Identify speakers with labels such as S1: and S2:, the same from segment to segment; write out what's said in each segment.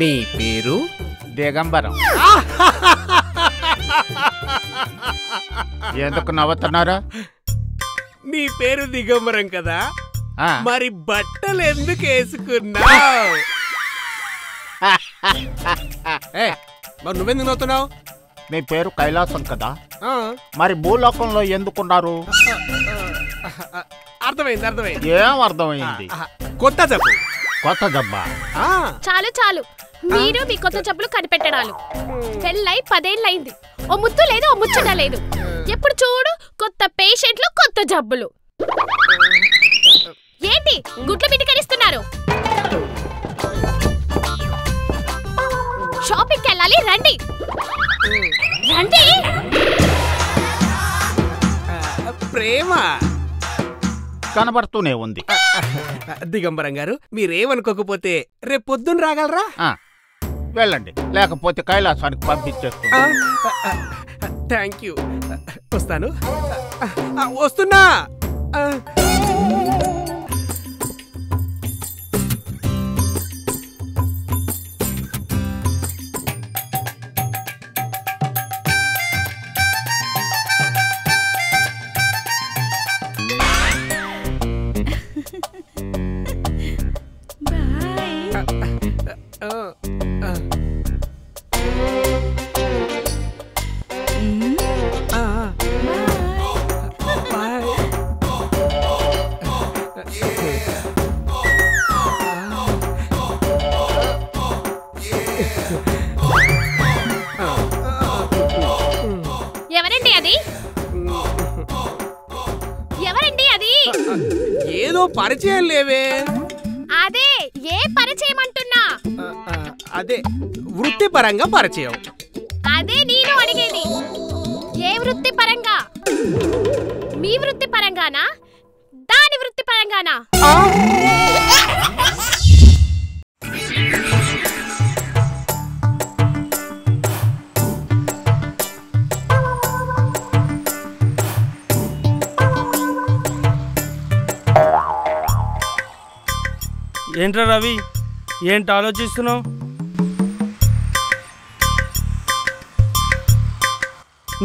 S1: మీ పేరు?
S2: దిగంబరం. ఎందుకు నవ్వుతున్నారా?
S1: నీ పేరు దిగంబరం కదా, మరి బట్టలు ఎందుకు వేసుకున్నావు? మరి నువ్వెందుకు నవ్వుతున్నావు?
S2: మీ పేరు కైలాసం కదా, మరి భూలోకంలో ఎందుకున్నారు?
S1: అర్థమైంది అర్థమైంది.
S2: ఏం అర్థమైంది?
S1: కొత్త జబ్బు.
S2: కొత్త జబ్బా?
S3: చాలు చాలు, మీరు మీ కొత్త జబ్బులు కనిపెట్టడాలు. పెళ్ళై 10 ఏళ్ళైంది, ఓ ముద్దు లేదు, ఓ ముచ్చట లేదు. ఎప్పుడు చూడు కొత్త పేషెంట్లు, కొత్త జబ్బులు. ఏంటి గుడ్లు మిటికరిస్తున్నారు? షాపింగ్కి వెళ్ళాలి, రండి రండి.
S1: ప్రేమ
S2: కనబడుతూనే ఉంది.
S1: దిగంబరం గారు, మీరేమనుకోకపోతే రేపు పొద్దున్న రాగలరా?
S2: వెళ్ళండి, లేకపోతే కైలాసానికి పంపించేస్తున్నా.
S1: Thank you. వస్తాను. వస్తున్నా.
S3: ఎవరండి అది? ఎవరండి అది?
S1: ఏదో పరిచయం లేవే.
S3: అదే ఏ పరిచయం అంటున్నా?
S1: అదే వృత్తిపరంగా పరిచయం.
S3: అదే నేను అడిగేది. ఏ వృత్తి పరంగా? మీ వృత్తి పరంగానా, దాని వృత్తి పరంగానా?
S4: ఏంట్రా రవి, ఏంటి ఆలోచిస్తున్నావు?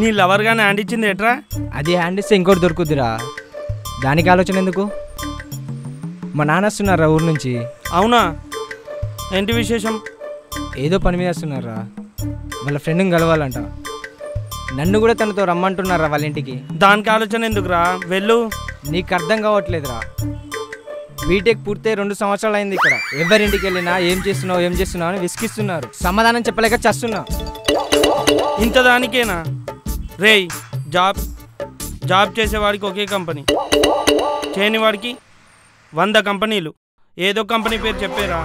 S4: నీ లవర్ గానే హ్యాండ్ ఇచ్చింది ఏట్రా?
S5: అది హ్యాండ్ ఇస్తే ఇంకోటి దొరుకుద్దిరా, దానికి ఆలోచన ఎందుకు? మా నాన్న వస్తున్నారా ఊరు నుంచి.
S4: అవునా, ఏంటి విశేషం?
S5: ఏదో పని మీద వస్తున్నారా, వాళ్ళ ఫ్రెండ్ని కలవాలంట. నన్ను కూడా తనతో రమ్మంటున్నారా వాళ్ళ ఇంటికి.
S4: దానికి ఆలోచన ఎందుకురా, వెళ్ళు.
S5: నీకు అర్థం కావట్లేదురా, బీటెక్ పూర్తి 2 సంవత్సరాలు అయింది. ఇక్కడ ఎవరింటికి వెళ్ళినా ఏం చేస్తున్నావు అని విసిగిస్తున్నారు. సమాధానం చెప్పలేక చస్తున్నా.
S4: ఇంత దానికేనా రేయ్? జాబ్ చేసేవాడికి ఒకే కంపెనీ, చేయని వాడికి 100 కంపెనీలు. ఏదో కంపెనీ పేరు చెప్పేరా.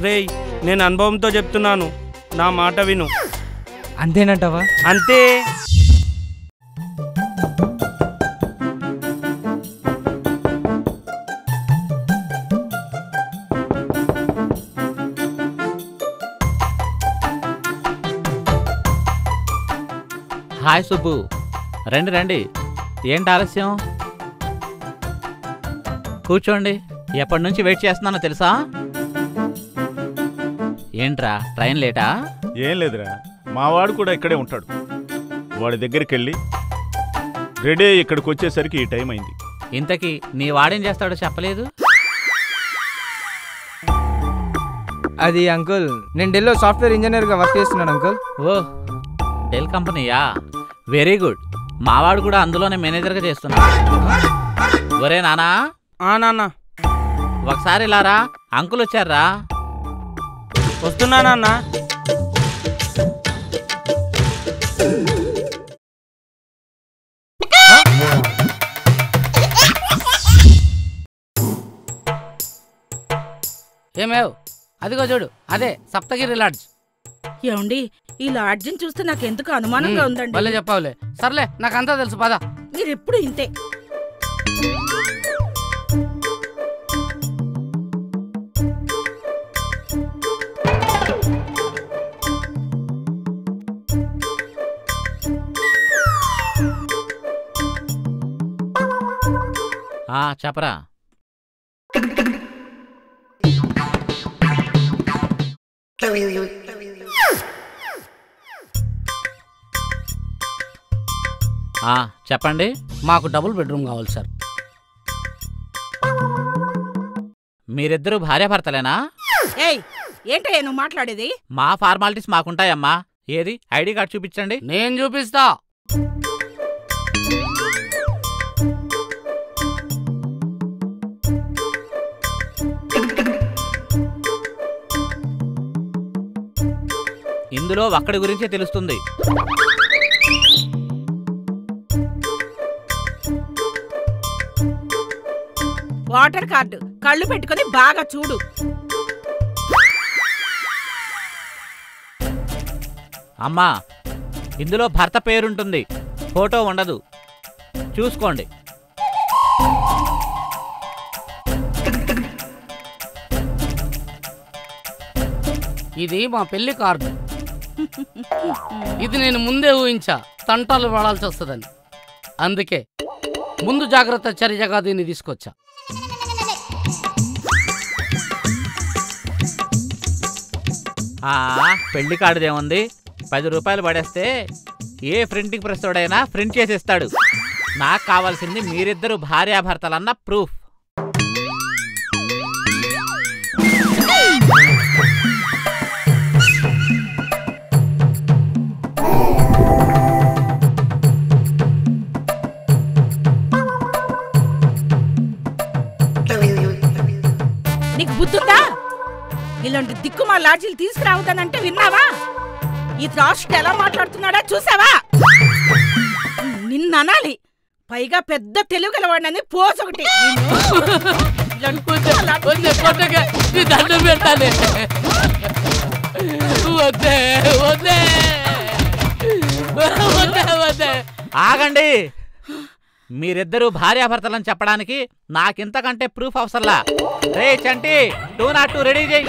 S4: రేయ్, నేను అనుభవంతో చెప్తున్నాను, నా మాట విను.
S5: అంతేనంటావా?
S4: అంతే.
S6: హాయ్ సుబ్బు, రండి రండి. ఏంటి ఆలస్యం? కూర్చోండి. ఎప్పటి నుంచి వెయిట్ చేస్తున్నానో తెలుసా? ఏంట్రా ట్రైన్ లేటా?
S2: ఏం లేదురా, మావాడు కూడా ఇక్కడే ఉంటాడు. వాడి దగ్గరికి వెళ్ళి రెడీ ఇక్కడికి వచ్చేసరికి ఈ టైం అయింది.
S6: ఇంతకీ నీ వాడేం చేస్తాడో చెప్పలేదు?
S5: అది అంకుల్, నేను ఢిల్లీలో సాఫ్ట్వేర్ ఇంజనీర్గా వర్క్ చేస్తున్నాను అంకుల్.
S6: ఓ, డెల్ కంపెనీయా? Very good. మావాడు కూడా అందులోనే మేనేజర్గా చేస్తున్నాడు. ఒరే నానా.
S4: నాన్న
S6: ఒకసారి ఇలారా, అంకుల్ వచ్చారా.
S4: వస్తున్నా నాన్న.
S6: ఏమేవ్, అదిగో చూడు, అదే సప్తగిరి లాడ్జ్.
S7: ఏమండి, ఈ లాడ్జిని చూస్తే నాకెందుకు అనుమానంగా ఉందండి.
S6: భలే చెప్పావులే. సర్లే, నాకంతా తెలుసు, పద.
S7: మీరెప్పుడు ఇంతే.
S6: చెప్పరా. చెప్పండి.
S8: మాకు డబుల్ బెడ్రూమ్ కావాలి సార్.
S6: మీరిద్దరూ భార్యాభర్తలేనా?
S7: ఏయ్ ఏంటయ్యా నువ్వు మాట్లాడేది?
S6: మా ఫార్మాలిటీస్ మాకుంటాయమ్మా. ఏది ఐడి కార్డ్ చూపించండి.
S8: నేను చూపిస్తా.
S6: ఇందులో ఒక్కడి గురించే తెలుస్తుంది.
S7: వాటర్ కార్డు కళ్ళు పెట్టుకొని బాగా చూడు.
S6: అమ్మా, ఇందులో భర్త పేరుంటుంది, ఫోటో ఉండదు. చూసుకోండి.
S8: ఇది మా పెళ్లి కార్డు. ఇది నేను ముందే ఊహించా తంటాలు పడాల్సి వస్తుందని. అందుకే ముందు జాగ్రత్త చర్యగా దీన్ని తీసుకొచ్చా.
S6: పెళ్లి కార్డుదేముంది, 10 రూపాయలు పడేస్తే ఏ ప్రింటింగ్ ప్రెస్ తోడైనా ప్రింట్ చేసిస్తాడు. నాకు కావాల్సింది మీరిద్దరు భార్యాభర్తలన్న ప్రూఫ్.
S7: నీకు బుద్ధుందా? ఇలాంటి దిక్కుమా లాడ్జీలు తీసుకురావద్దనంటే విన్నావా? ఈ రాష్ట్రం ఎలా మాట్లాడుతున్నాడా చూసావా? నిన్ననాలి, పైగా పెద్ద తెలుగు గలవాడని పోసొకటి.
S6: ఆగండి. మీరిద్దరూ భార్యాభర్తలని చెప్పడానికి నాకింతకంటే ప్రూఫ్ అవసరంలా. రే చంటి, 202 రెడీ చేయి.